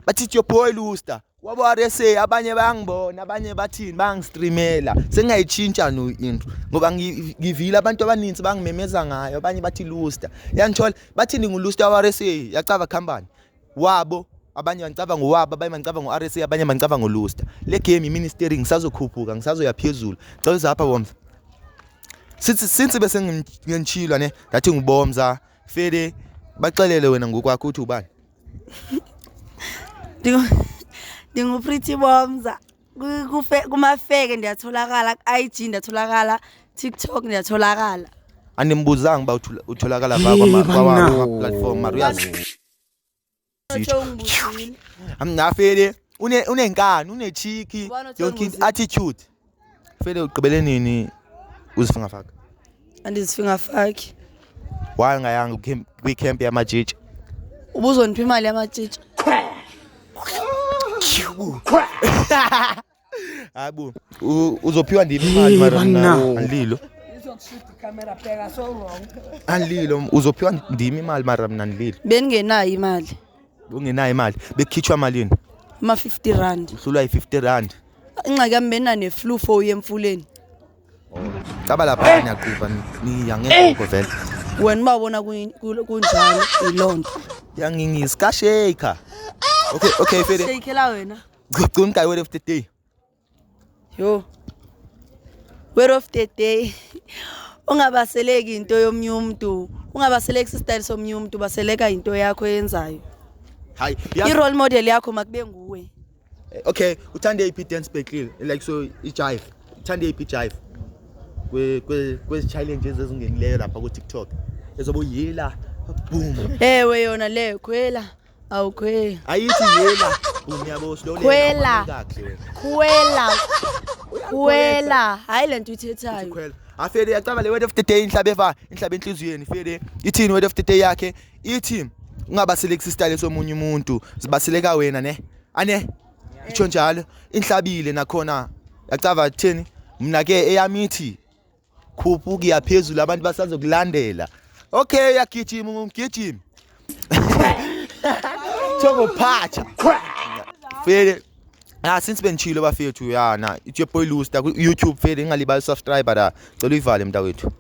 bathi it's your boy Luster. Wabo RSA abanye bayangibona, abanye bathini bangistreamela. Sengiyayitshintsha no into ngoba ngivile abantu abaninzi bangimemeza ngayo, abanye bathi Luster. Yangithola bathi nguluster wa RSA, yacaba company. Wabo abanye bancaba ngowabo, abanye bancaba ngo-RSA, abanye bancaba ngoluster. Le game iministeri ngisazokhuphuka, ngisazoya phezulu. Cela lapha bomza. Since bese ngiyenchilwa ne, ngathi ngibomza, Fede baxelele wena ngokwakho uthi ubani? Dingu Pretty Bomza. Kumafeke ndiyatholakala, IG ndiyatholakala, TikTok ndiyatholakala. Animbuzanga ba utholakala kwa platform mariyazi. Amna Fede unenkani, unechiki, yonke attitude. Fede ugqibele nini uzifinga faka? Andizifinga faki. Why ngayanga kwi-camp yamajiji? Ubuzonipha imali yamajiji. Hayibo, uzophiwa ndimi imali mara nalilo. Anlilo uzophiwa ndimi imali mara mina nililo. Bengenayo imali. Ungenayo imali, bekhitshwa malini? Ama 50 rand. Uhlula i50 rand. Ingxaki yami bena neflu for uyemfuleni. Caba lapha niyaqhuba niyangenko vele. Wena babona kunjalo ilonto. Yangingiska shaker. Okay Fede. Shakela wena. Gcunta word of the day. Yo. Word of the day. Ungabaseleki into yomnye umuntu. Ungabaseleki style somnye umuntu, baseleka into yakho yenzayo. Hayi, i-role model yakho makube nguwe. Okay, uthande iphi dance bekile like so i-jive. Uthande iphi jive? Kwezi challenges ezingenileyo lapha ku TikTok. Ezobuyila boom. Ewe yona le khwela. Awukhwela. Ayithi yela. Boom yabo slowly. Khwela. Hayi lento ithethayo. Khwela. Afede yacaba le word of the day inhlabe enhlizweni Fede. Ithini word of the day yakhe? Ithi ungabaseleki style somunye umuntu, sibaseleka wena ne. Ane itsho njalo inhlabile nakhona yacaba thini mina ke eyamithi khuphuki yaphezulu abantu basazokulandela. Okay yagijima umgijimi. Thoko phatha. Fede since benchilo bafethu yana it's your boy Luster ku YouTube Fede ngalibali subscribe la cela uyivale mntawethu.